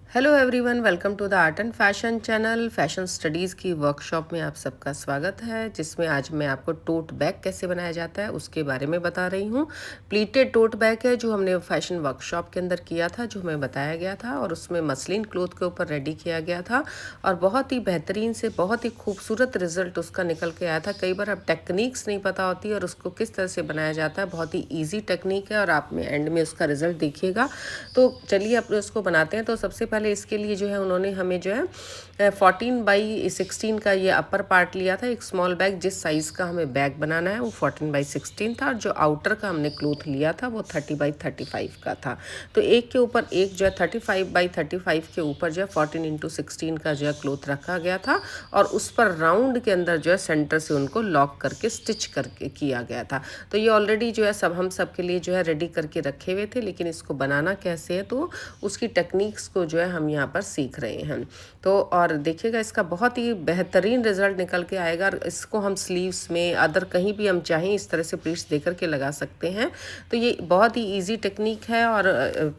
Hello everyone, welcome to the art and fashion channel. Fashion studies की workshop में आप सबका स्वागत है, जिसमें आज मैं आपको टोट बैग कैसे बनाया जाता है उसके बारे में बता रही हूँ। प्लीटेड टोट बैग है जो हमने फैशन वर्कशॉप के अंदर किया था, जो हमें बताया गया था, और उसमें मसलिन क्लोथ के ऊपर रेडी किया गया था और बहुत ही बेहतरीन से बहुत ही खूबसूरत रिजल्ट उसका निकल के आया था। कई बार अब टेक्निक्स नहीं पता होती और उसको किस तरह से बनाया जाता है। बहुत ही ईजी टेक्निक है और आप में एंड में उसका रिजल्ट देखिएगा। तो चलिए अपने उसको बनाते हैं। तो सबसे पहले इसके लिए जो है उन्होंने हमें जो है 14x16 का ये अपर पार्ट लिया था। एक स्मॉल बैग जिस साइज़ का हमें बैग बनाना है वो 14x16 था, और जो आउटर का हमने क्लोथ लिया था वो 30x35 का था। तो एक के ऊपर एक जो है 35x35 के ऊपर जो है 14x16 का जो है क्लोथ रखा गया था, और उस पर राउंड के अंदर जो है सेंटर से उनको लॉक करके स्टिच करके किया गया था। तो ये ऑलरेडी जो है हम सब के लिए जो है रेडी करके रखे हुए थे, लेकिन इसको बनाना कैसे है तो उसकी टेक्निक्स को जो है हम यहाँ पर सीख रहे हैं। तो और देखिएगा इसका बहुत ही बेहतरीन रिजल्ट निकल के आएगा। इसको हम स्लीव्स में अदर कहीं भी हम चाहें इस तरह से प्लीट्स दे करके लगा सकते हैं। तो ये बहुत ही ईजी टेक्निक है और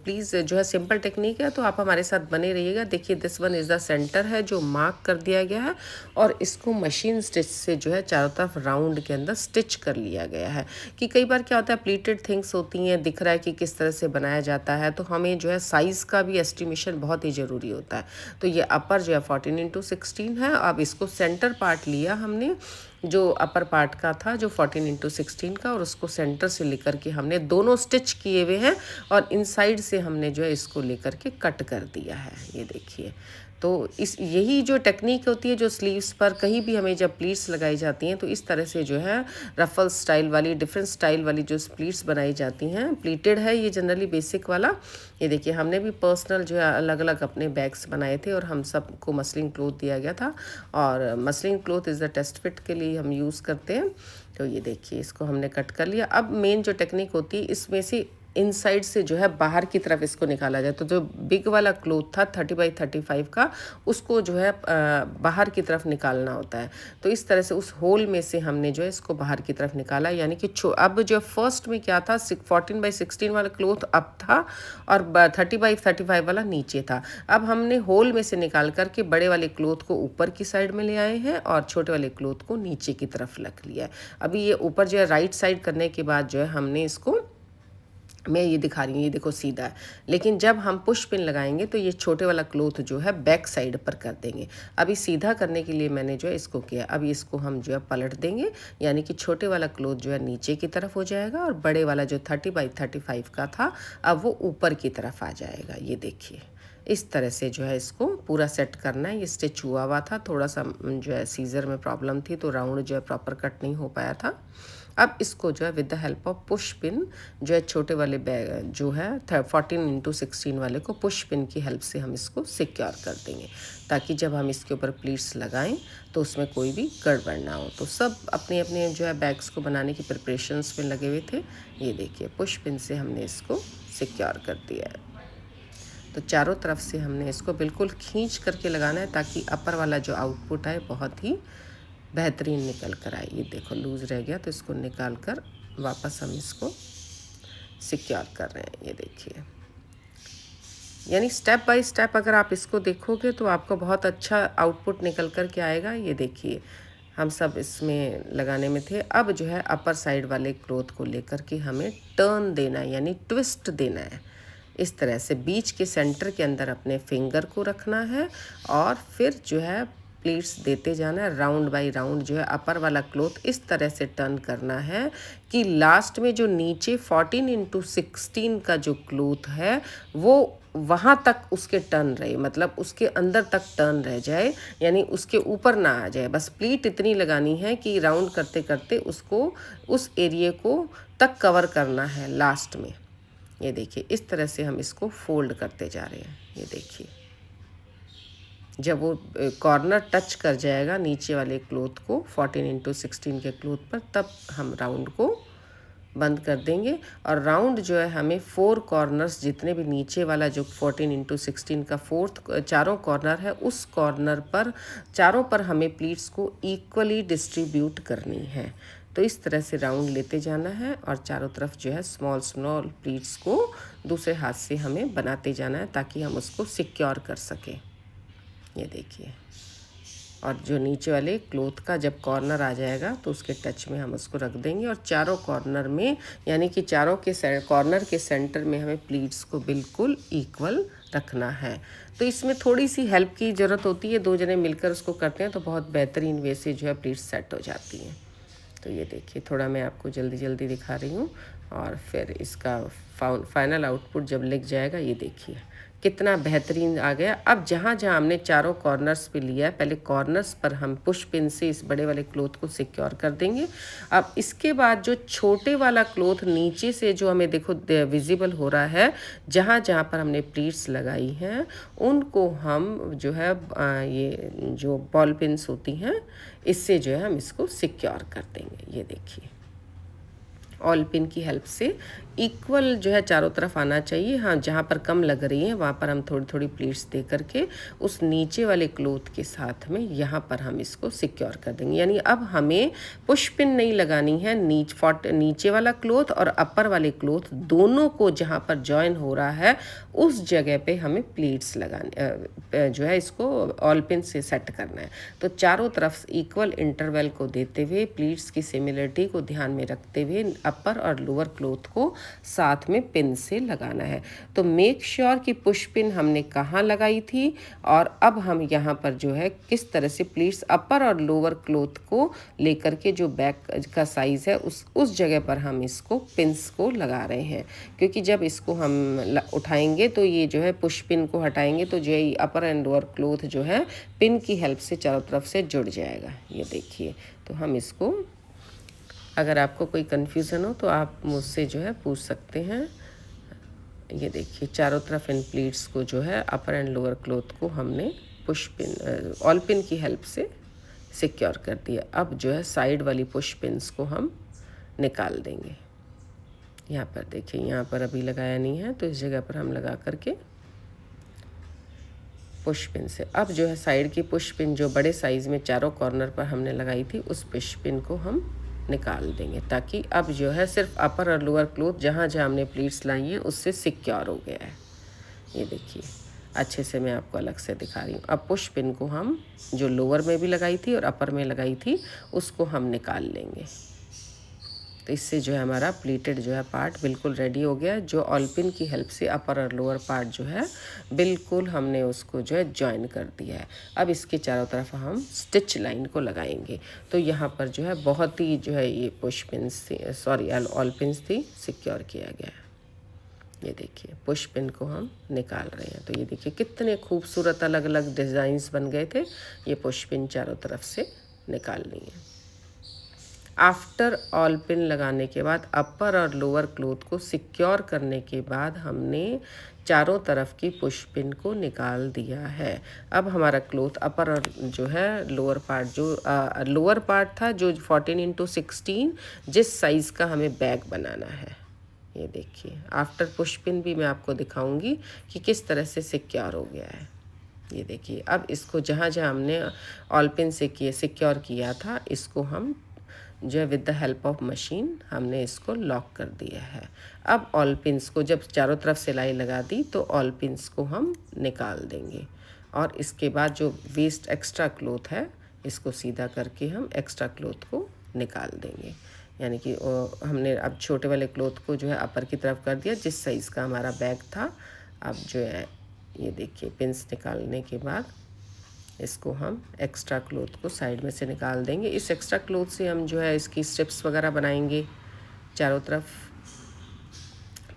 प्लीज़ जो है सिंपल टेक्निक है, तो आप हमारे साथ बने रहिएगा। देखिए this one is the centre है जो मार्क कर दिया गया है, और इसको मशीन स्टिच से जो है चारों तरफ राउंड के अंदर स्टिच कर लिया गया है। कि कई बार क्या होता है, प्लीटेड थिंग्स होती हैं, दिख रहा है कि किस तरह से बनाया जाता है, तो हमें जो है साइज़ का भी एस्टिमेशन बहुत ही ज़रूरी होता है। तो ये अपर जो है 14x16 है। अब इसको सेंटर पार्ट लिया हमने, जो अपर पार्ट का था जो 14x16 का, और उसको सेंटर से लेकर के हमने दोनों स्टिच किए हुए हैं, और इनसाइड से हमने जो है इसको लेकर के कट कर दिया है। ये देखिए, तो इस यही जो टेक्निक होती है जो स्लीव्स पर कहीं भी हमें जब प्लीट्स लगाई जाती हैं, तो इस तरह से जो है रफल स्टाइल वाली, डिफरेंट स्टाइल वाली जो प्लीट्स बनाई जाती हैं। प्लीटेड है ये जनरली बेसिक वाला। ये देखिए हमने भी पर्सनल जो है अलग अलग अपने बैग्स बनाए थे, और हम सबको मसलिन क्लोथ दिया गया था, और muslin cloth is the test fit के लिए हम यूज़ करते हैं। तो ये देखिए इसको हमने कट कर लिया। अब मेन जो टेक्निक होती है इसमें से इनसाइड से जो है बाहर की तरफ इसको निकाला जाए। तो जो बिग वाला क्लोथ था 30x35 का, उसको जो है बाहर की तरफ निकालना होता है। तो इस तरह से उस होल में से हमने जो है इसको बाहर की तरफ निकाला, यानी कि अब जो फर्स्ट में क्या था 14x16 वाला क्लोथ अप था और 30x35 वाला नीचे था। अब हमने होल में से निकाल करके बड़े वाले क्लोथ को ऊपर की साइड में ले आए हैं और छोटे वाले क्लोथ को नीचे की तरफ रख लिया है। अभी ये ऊपर जो है राइट साइड करने के बाद जो है हमने इसको, मैं ये दिखा रही हूँ, ये देखो सीधा है, लेकिन जब हम पुश पिन लगाएंगे तो ये छोटे वाला क्लोथ जो है बैक साइड पर कर देंगे। अभी सीधा करने के लिए मैंने जो है इसको किया। अभी इसको हम जो है पलट देंगे, यानी कि छोटे वाला क्लोथ जो है नीचे की तरफ हो जाएगा, और बड़े वाला जो 30x35 का था अब वो ऊपर की तरफ आ जाएगा। ये देखिए इस तरह से जो है इसको पूरा सेट करना है। ये स्टिच हुआ हुआ था, थोड़ा सा जो है सीजर में प्रॉब्लम थी, तो राउंड जो है प्रॉपर कट नहीं हो पाया था। अब इसको जो है with the help of push pin जो है छोटे वाले बैग जो है 14x16 वाले को पुश पिन की हेल्प से हम इसको सिक्योर कर देंगे, ताकि जब हम इसके ऊपर प्लीट्स लगाएं तो उसमें कोई भी गड़बड़ ना हो। तो सब अपने अपने जो है बैग्स को बनाने की प्रिपरेशंस में लगे हुए थे। ये देखिए पुश पिन से हमने इसको सिक्योर कर दिया है। तो चारों तरफ से हमने इसको बिल्कुल खींच करके लगाना है, ताकि अपर वाला जो आउटपुट है बहुत ही बेहतरीन निकल कर आए। ये देखो लूज़ रह गया, तो इसको निकाल कर वापस हम इसको सिक्योर कर रहे हैं। ये देखिए, यानी स्टेप बाय स्टेप अगर आप इसको देखोगे तो आपको बहुत अच्छा आउटपुट निकल कर के आएगा। ये देखिए हम सब इसमें लगाने में थे। अब जो है अपर साइड वाले क्लोथ को लेकर के हमें टर्न देना है, यानी ट्विस्ट देना है। इस तरह से बीच के सेंटर के अंदर अपने फिंगर को रखना है, और फिर जो है प्लीट्स देते जाना है। राउंड बाय राउंड जो है अपर वाला क्लोथ इस तरह से टर्न करना है कि लास्ट में जो नीचे 14x16 का जो क्लोथ है वो वहाँ तक उसके टर्न रहे, मतलब उसके अंदर तक टर्न रह जाए, यानी उसके ऊपर ना आ जाए। बस प्लीट इतनी लगानी है कि राउंड करते करते उसको उस एरिए को तक कवर करना है लास्ट में। ये देखिए इस तरह से हम इसको फोल्ड करते जा रहे हैं। ये देखिए जब वो कॉर्नर टच कर जाएगा नीचे वाले क्लोथ को 14x16 के क्लोथ पर, तब हम राउंड को बंद कर देंगे। और राउंड जो है हमें 4 कॉर्नर्स, जितने भी नीचे वाला जो 14x16 का फोर्थ चारों कॉर्नर है, उस कॉर्नर पर चारों पर हमें प्लीट्स को इक्वली डिस्ट्रीब्यूट करनी है। तो इस तरह से राउंड लेते जाना है और चारों तरफ जो है स्मॉल स्मॉल प्लीट्स को दूसरे हाथ से हमें बनाते जाना है ताकि हम उसको सिक्योर कर सकें। ये देखिए, और जो नीचे वाले क्लोथ का जब कॉर्नर आ जाएगा तो उसके टच में हम उसको रख देंगे और चारों कॉर्नर में, यानी कि चारों के कॉर्नर के सेंटर में हमें प्लीट्स को बिल्कुल इक्वल रखना है। तो इसमें थोड़ी सी हेल्प की ज़रूरत होती है, 2 जने मिलकर उसको करते हैं तो बहुत बेहतरीन वे से जो है प्लीट्स सेट हो जाती हैं। तो ये देखिए, थोड़ा मैं आपको जल्दी जल्दी दिखा रही हूँ और फिर इसका फाइनल आउटपुट जब लिख जाएगा, ये देखिए कितना बेहतरीन आ गया। अब जहाँ जहाँ हमने चारों कॉर्नर्स पे लिया है, पहले कॉर्नर्स पर हम पुश पिन से इस बड़े वाले क्लोथ को सिक्योर कर देंगे। अब इसके बाद जो छोटे वाला क्लोथ नीचे से जो हमें देखो विजिबल हो रहा है, जहाँ जहाँ पर हमने प्लीट्स लगाई हैं उनको हम जो है ये जो बॉल पिन्स होती हैं इससे जो है हम इसको सिक्योर कर देंगे। ये देखिए, ऑल पिन की हेल्प से इक्वल जो है चारों तरफ आना चाहिए। हाँ, जहाँ पर कम लग रही है वहाँ पर हम थोड़ी थोड़ी प्लीट्स दे करके उस नीचे वाले क्लोथ के साथ में यहाँ पर हम इसको सिक्योर कर देंगे। यानी अब हमें पुश पिन नहीं लगानी है, नीचे वाला क्लोथ और अपर वाले क्लोथ दोनों को जहाँ पर जॉइन हो रहा है उस जगह पे हमें प्लीट्स लगाने जो है इसको ऑल पिन से सेट करना है। तो चारों तरफ इक्वल इंटरवल को देते हुए प्लीट्स की सिमिलरिटी को ध्यान में रखते हुए अपर और लोअर क्लोथ को साथ में पिन से लगाना है। तो मेक श्योर कि पुश पिन हमने कहाँ लगाई थी और अब हम यहाँ पर जो है किस तरह से प्लीट्स अपर और लोअर क्लोथ को लेकर के जो बैक का साइज़ है उस जगह पर हम इसको पिन्स को लगा रहे हैं, क्योंकि जब इसको हम उठाएंगे तो ये जो है पुश पिन को हटाएंगे तो जो है अपर एंड लोअर क्लोथ जो है पिन की हेल्प से चारों तरफ से जुड़ जाएगा। ये देखिए, तो हम इसको, अगर आपको कोई कन्फ्यूज़न हो तो आप मुझसे जो है पूछ सकते हैं। ये देखिए, चारों तरफ इन प्लीट्स को जो है अपर एंड लोअर क्लोथ को हमने पुश पिन ऑल पिन की हेल्प से सिक्योर कर दिया। अब जो है साइड वाली पुश पिन्स को हम निकाल देंगे। यहाँ पर देखिए, यहाँ पर अभी लगाया नहीं है तो इस जगह पर हम लगा करके पुश पिन से अब जो है साइड की पुश पिन जो बड़े साइज़ में चारों कॉर्नर पर हमने लगाई थी उस पुश पिन को हम निकाल देंगे, ताकि अब जो है सिर्फ अपर और लोअर क्लोथ जहाँ जहाँ हमने प्लीट्स लाई हैं उससे सिक्योर हो गया है। ये देखिए, अच्छे से मैं आपको अलग से दिखा रही हूँ। अब पुश पिन को हम जो लोअर में भी लगाई थी और अपर में लगाई थी उसको हम निकाल लेंगे। तो इससे जो है हमारा प्लीटेड जो है पार्ट बिल्कुल रेडी हो गया। जो ऑल पिन की हेल्प से अपर और लोअर पार्ट जो है बिल्कुल हमने उसको जो है जॉइन कर दिया है। अब इसके चारों तरफ हम स्टिच लाइन को लगाएंगे। तो यहाँ पर जो है बहुत ही जो है ये पुश पिन्स थी, ऑल पिन्स थी, सिक्योर किया गया है। ये देखिए, पुश पिन को हम निकाल रहे हैं। तो ये देखिए कितने खूबसूरत अलग अलग डिज़ाइंस बन गए थे। ये पुश पिन चारों तरफ से निकालनी है। आफ्टर ऑल पिन लगाने के बाद अपर और लोअर क्लोथ को सिक्योर करने के बाद हमने चारों तरफ की पुश पिन को निकाल दिया है। अब हमारा क्लोथ अपर और जो है लोअर पार्ट, जो लोअर पार्ट था जो 14x16 जिस साइज़ का हमें बैग बनाना है। ये देखिए, आफ्टर पुश पिन भी मैं आपको दिखाऊंगी कि किस तरह से सिक्योर हो गया है। ये देखिए, अब इसको जहाँ जहाँ हमने ऑल पिन से सिक्योर किया था इसको हम जो है with the help of machine हमने इसको लॉक कर दिया है। अब ऑल पिन्स को जब चारों तरफ सिलाई लगा दी तो ऑल पिन्स को हम निकाल देंगे और इसके बाद जो वेस्ट एक्स्ट्रा क्लोथ है इसको सीधा करके हम एक्स्ट्रा क्लोथ को निकाल देंगे। यानी कि हमने अब छोटे वाले क्लोथ को जो है अपर की तरफ कर दिया जिस साइज़ का हमारा बैग था। अब जो है ये देखिए, पिन्स निकालने के बाद इसको हम एक्स्ट्रा क्लोथ को साइड में से निकाल देंगे। इस एक्स्ट्रा क्लोथ से हम जो है इसकी स्ट्रिप्स वगैरह बनाएंगे। चारों तरफ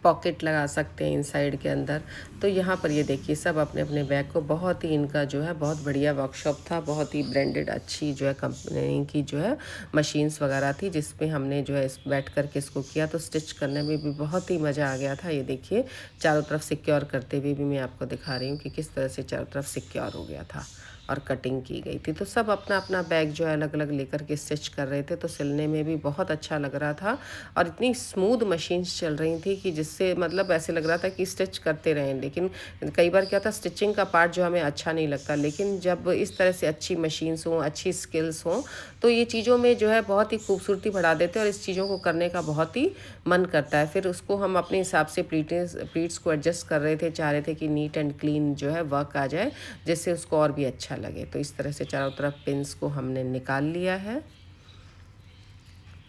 पॉकेट लगा सकते हैं इनसाइड के अंदर। तो यहाँ पर ये देखिए, सब अपने अपने बैग को बहुत ही, इनका जो है बहुत बढ़िया वर्कशॉप था, बहुत ही ब्रांडेड अच्छी जो है कंपनी की जो है मशीन्स वगैरह थी जिसमें हमने जो है बैठ करके इसको किया। तो स्टिच करने में भी बहुत ही मज़ा आ गया था। ये देखिए, चारों तरफ सिक्योर करते हुए भी मैं आपको दिखा रही हूँ कि किस तरह से चारों तरफ सिक्योर हो गया था। और कटिंग की गई थी। तो सब अपना अपना बैग जो है अलग अलग लेकर के स्टिच कर रहे थे, तो सिलने में भी बहुत अच्छा लग रहा था और इतनी स्मूथ मशीन्स चल रही थी कि जिससे मतलब ऐसे लग रहा था कि स्टिच करते रहें। लेकिन कई बार क्या था, स्टिचिंग का पार्ट जो हमें अच्छा नहीं लगता, लेकिन जब इस तरह से अच्छी मशीन्स हों, अच्छी स्किल्स हों, तो ये चीज़ों में जो है बहुत ही खूबसूरती बढ़ा देते हैं और इस चीज़ों को करने का बहुत ही मन करता है। फिर उसको हम अपने हिसाब से प्लीट्स को एडजस्ट कर रहे थे, चाह रहे थे कि नीट एंड क्लीन जो है वर्क आ जाए, जिससे उसको और भी अच्छा लगे। तो इस तरह से चारों तरफ पिन्स को हमने निकाल लिया है।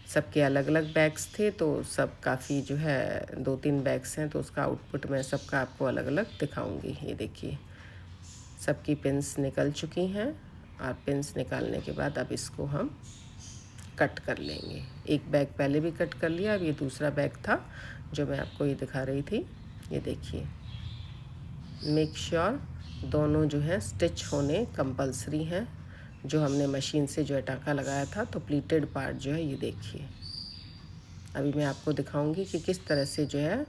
सबके अलग अलग बैग्स थे, तो सब काफ़ी जो है 2-3 बैग्स हैं, तो उसका आउटपुट मैं सबका आपको अलग अलग दिखाऊंगी। ये देखिए सबकी पिन्स निकल चुकी हैं और पिन्स निकालने के बाद अब इसको हम कट कर लेंगे। एक बैग पहले भी कट कर लिया, अब ये दूसरा बैग था जो मैं आपको ये दिखा रही थी। ये देखिए, मेक श्योर दोनों जो है स्टिच होने कंपलसरी हैं। जो हमने मशीन से जो है टाँका लगाया था, तो प्लीटेड पार्ट जो है ये देखिए, अभी मैं आपको दिखाऊंगी कि किस तरह से जो है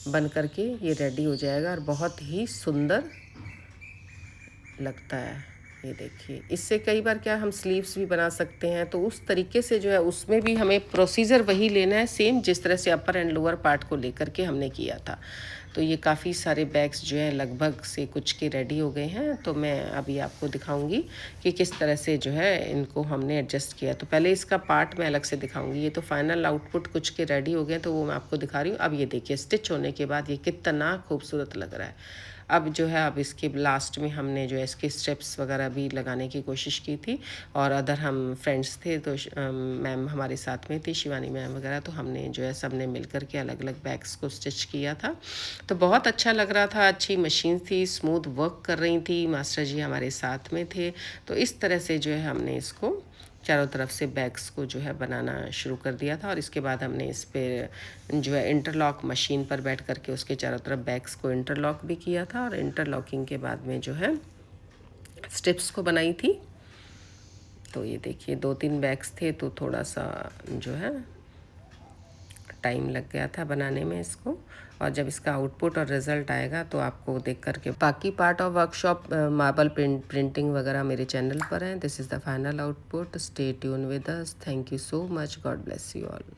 बन कर के ये रेडी हो जाएगा और बहुत ही सुंदर लगता है। ये देखिए, इससे कई बार क्या हम स्लीव्स भी बना सकते हैं, तो उस तरीके से जो है उसमें भी हमें प्रोसीजर वही लेना है सेम, जिस तरह से अपर एंड लोअर पार्ट को लेकर के हमने किया था। तो ये काफ़ी सारे बैग्स जो हैं लगभग से कुछ के रेडी हो गए हैं, तो मैं अभी आपको दिखाऊंगी कि किस तरह से जो है इनको हमने एडजस्ट किया। तो पहले इसका पार्ट मैं अलग से दिखाऊंगी। ये तो फाइनल आउटपुट कुछ के रेडी हो गए, तो वो मैं आपको दिखा रही हूँ। अब ये देखिए स्टिच होने के बाद ये कितना खूबसूरत लग रहा है। अब जो है, अब इसके लास्ट में हमने जो है इसके स्टेप्स वगैरह भी लगाने की कोशिश की थी और अदर हम फ्रेंड्स थे, तो मैम हमारे साथ में थी, शिवानी मैम वगैरह, तो हमने जो है सब ने मिल कर के अलग अलग बैग्स को स्टिच किया था। तो बहुत अच्छा लग रहा था, अच्छी मशीन थी, स्मूथ वर्क कर रही थी, मास्टर जी हमारे साथ में थे। तो इस तरह से जो है हमने इसको चारों तरफ से बैग्स को जो है बनाना शुरू कर दिया था और इसके बाद हमने इस पर जो है इंटरलॉक मशीन पर बैठ करके उसके चारों तरफ बैग्स को इंटरलॉक भी किया था और इंटरलॉकिंग के बाद में जो है स्ट्रिप्स को बनाई थी। तो ये देखिए 2-3 बैग्स थे, तो थोड़ा सा जो है टाइम लग गया था बनाने में इसको, और जब इसका आउटपुट और रिज़ल्ट आएगा तो आपको देख करके बाकी part of workshop marble printing वगैरह मेरे चैनल पर हैं। This is the final output. Stay tune with us. Thank you so much. God bless you all.